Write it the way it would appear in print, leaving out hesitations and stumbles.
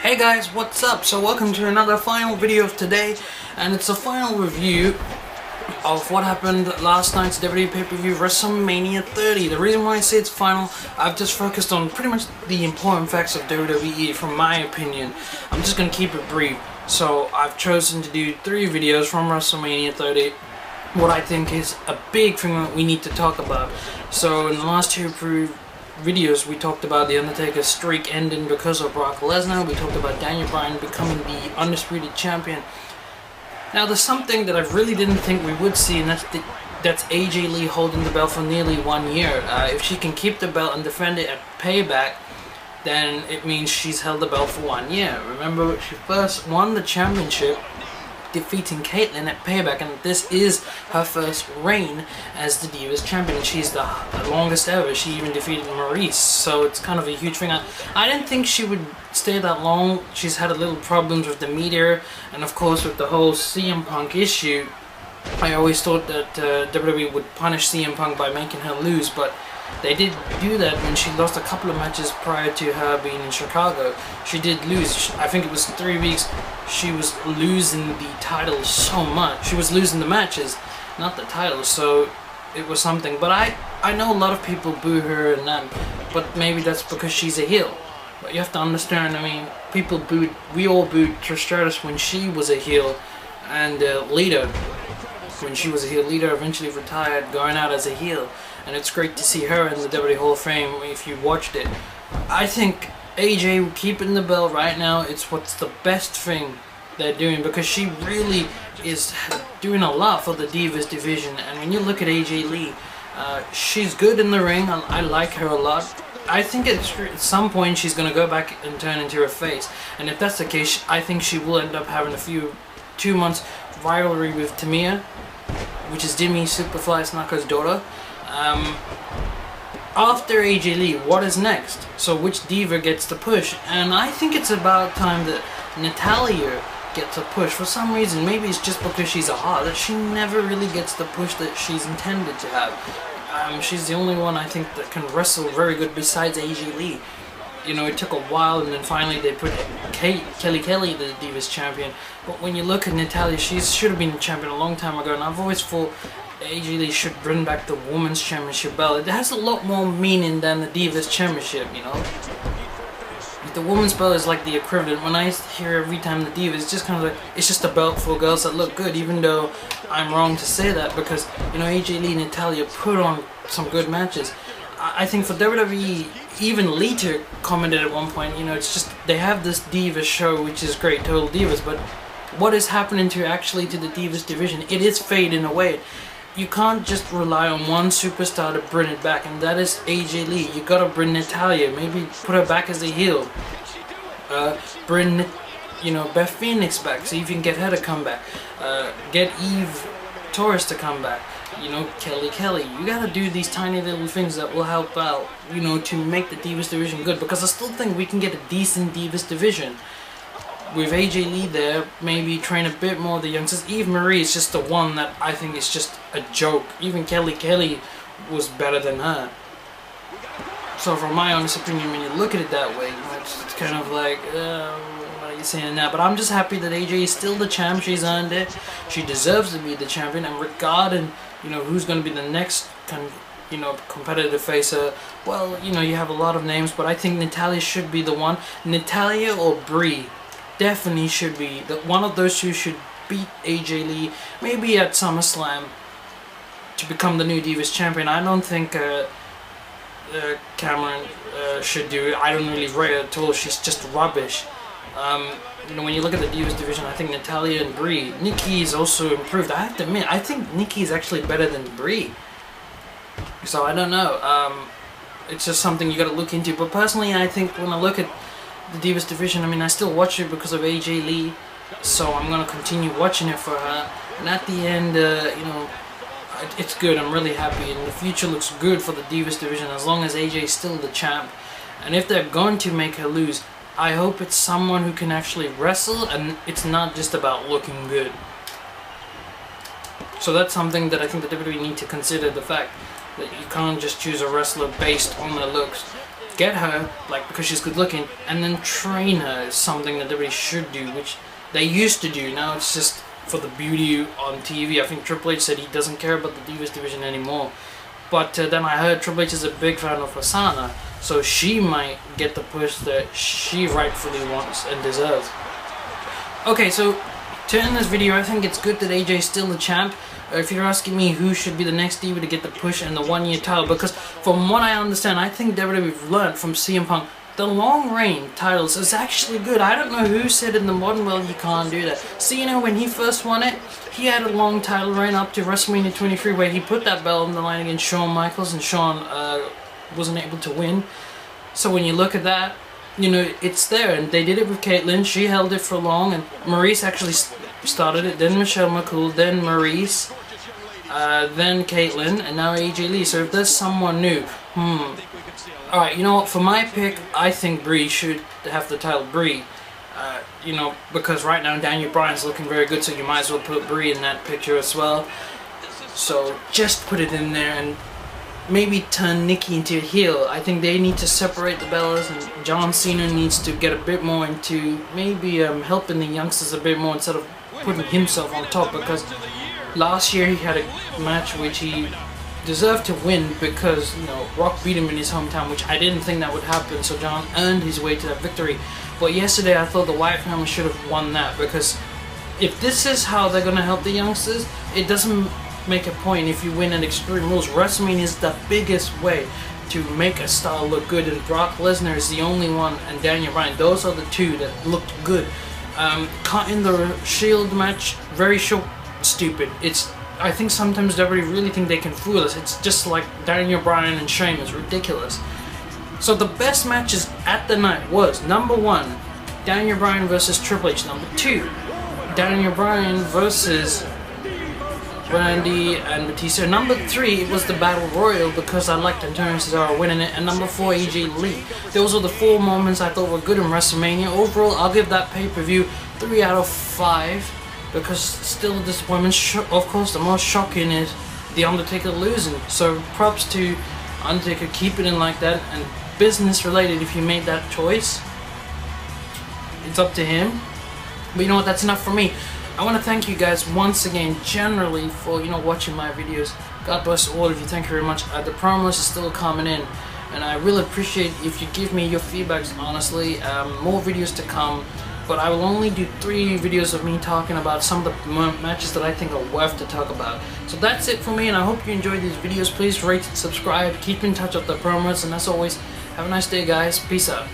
Hey guys, what's up? So welcome to another final video of today, and it's a final review of what happened last night's WWE pay-per-view WrestleMania 30. The reason why I say it's final, I've just focused on pretty much the important facts of WWE from my opinion. I'm just going to keep it brief. So I've chosen to do 3 videos from WrestleMania 30. What I think is a big thing that we need to talk about. So in the last 2 videos we talked about the Undertaker's streak ending because of Brock Lesnar. We talked about Daniel Bryan becoming the undisputed champion. Now there's something that I really didn't think we would see, and that's AJ Lee holding the belt for nearly 1 year. If she can keep the belt and defend it at Payback, then it means she's held the belt for 1 year. Remember, she first won the championship defeating Caitlyn at Payback, and this is her first reign as the Divas champion. She's the longest ever. She even defeated Maurice, so it's kind of a huge thing. I didn't think she would stay that long. She's had a little problems with the media, and of course with the whole CM Punk issue. I always thought that WWE would punish CM Punk by making her lose, but they did do that when she lost a couple of matches prior to her being in Chicago. She did lose. I think it was 3 weeks. She was losing the title so much. She was losing the matches, not the title, so it was something. But I know a lot of people boo her and that, but maybe that's because she's a heel. But you have to understand, I mean, we all booed Trish Stratus when she was a heel, and Lita, when she was a heel. Lita eventually retired, going out as a heel, and it's great to see her in the WWE Hall of Fame if you watched it. I think AJ keeping the belt right now, it's what's the best thing they're doing, because she really is doing a lot for the Divas division. And when you look at AJ Lee, she's good in the ring. I like her a lot. I think at some point she's going to go back and turn into her face, and if that's the case, I think she will end up having 2 months rivalry with Tamia, which is Jimmy Superfly Snuka's daughter. After AJ Lee, what is next? So which diva gets the push? And I think it's about time that Natalya gets a push. For some reason, maybe it's just because she's a hot, that she never really gets the push that she's intended to have. She's the only one I think that can wrestle very good besides AJ Lee. You know, it took a while, and then finally they put Kelly the Divas champion. But when you look at Natalya, she should have been champion a long time ago, and I've always thought AJ Lee should bring back the Women's Championship belt. It has a lot more meaning than the Divas Championship, you know. The Women's belt is like the equivalent. When I hear every time the Divas, it's just kind of like, it's just a belt for girls that look good, even though I'm wrong to say that, because, you know, AJ Lee and Natalya put on some good matches. I think for WWE, even Lita commented at one point, you know, it's just, they have this Divas show, which is great, Total Divas, but what is happening to the Divas division? It is fading away. You can't just rely on one superstar to bring it back, and that is AJ Lee. You gotta bring Natalya, maybe put her back as a heel. Bring, you know, Beth Phoenix back, see if you can get her to come back. Get Eve Torres to come back. You know, Kelly. You gotta do these tiny little things that will help out, you know, to make the Divas division good, because I still think we can get a decent Divas division. With AJ Lee there, maybe train a bit more of the youngsters. Eve Marie is just the one that I think is just a joke. Even Kelly was better than her. So from my honest opinion, when you look at it that way, it's kind of like, what are you saying now? But I'm just happy that AJ is still the champ. She's earned it. She deserves to be the champion. And regarding, you know, who's going to be the next competitive facer, well, you know, you have a lot of names, but I think Natalya should be the one. Natalya or Brie definitely should be. One of those two should beat AJ Lee, maybe at SummerSlam, to become the new Divas champion. I don't think Cameron should do it. I don't really rate her at all. She's just rubbish. You know, when you look at the Divas division, I think Natalya and Brie. Nikki is also improved. I have to admit, I think Nikki is actually better than Brie. So I don't know. It's just something you got to look into. But personally, I think when I look at the Divas division, I mean, I still watch it because of AJ Lee, so I'm gonna continue watching it for her. And at the end, you know, it's good. I'm really happy, and the future looks good for the Divas division as long as AJ is still the champ. And if they're going to make her lose, I hope it's someone who can actually wrestle, and it's not just about looking good. So that's something that I think the WWE need to consider, the fact that you can't just choose a wrestler based on their looks. get her, like, because she's good looking, and then train her is something that WWE should do, which they used to do. Now it's just for the beauty on TV. I think Triple H said he doesn't care about the Divas division anymore. But then I heard Triple H is a big fan of Asana, so she might get the push that she rightfully wants and deserves. Okay, so to end this video, I think it's good that AJ is still the champ. If you're asking me who should be the next Diva to get the push and the one-year title, because from what I understand, I think WWE've learned from CM Punk, the long reign titles is actually good. I don't know who said in the modern world you can't do that. Cena, when he first won it, he had a long title reign up to WrestleMania 23 where he put that belt on the line against Shawn Michaels, and Shawn wasn't able to win. So when you look at that, you know, it's there, and they did it with Caitlyn. She held it for long, and Maurice actually started it, then Michelle McCool, then Maurice, then Caitlyn, and now AJ Lee. So if there's someone new, alright, you know what, for my pick, I think Brie should have the title. Brie, you know, because right now Daniel Bryan's looking very good, so you might as well put Brie in that picture as well. So just put it in there and maybe turn Nikki into a heel. I think they need to separate the Bellas, and John Cena needs to get a bit more into maybe helping the youngsters a bit more instead of putting himself on top, because last year he had a match which he deserved to win because, you know, Rock beat him in his hometown, which I didn't think that would happen, so John earned his way to that victory. But yesterday I thought the Wyatt family should have won that, because if this is how they're going to help the youngsters, it doesn't make a point if you win at Extreme Rules. WrestleMania is the biggest way to make a star look good, and Brock Lesnar is the only one, and Daniel Bryan, those are the two that looked good. Cutting the Shield match, very short, stupid. I think sometimes WWE really think they can fool us. It's just like Daniel Bryan and Sheamus, ridiculous. So the best matches at the night was, number 1, Daniel Bryan versus Triple H. Number 2, Daniel Bryan versus Randy and Batista. Number 3, it was the Battle Royal because I liked Antonio Cesaro winning it. And number 4, AJ Lee. Those were the 4 moments I thought were good in WrestleMania. Overall, I'll give that pay-per-view 3 out of 5 because still a disappointment. Of course, the most shocking is The Undertaker losing. So props to Undertaker, keep it in like that. And business related, if you made that choice, it's up to him. But you know what, that's enough for me. I want to thank you guys once again generally for, you know, watching my videos. God bless all of you, thank you very much. The promos are still coming in, and I really appreciate if you give me your feedbacks, honestly. More videos to come, but I will only do 3 videos of me talking about some of the matches that I think are worth to talk about. So that's it for me, and I hope you enjoyed these videos. Please rate and subscribe, keep in touch with the promos, and as always, have a nice day guys, peace out.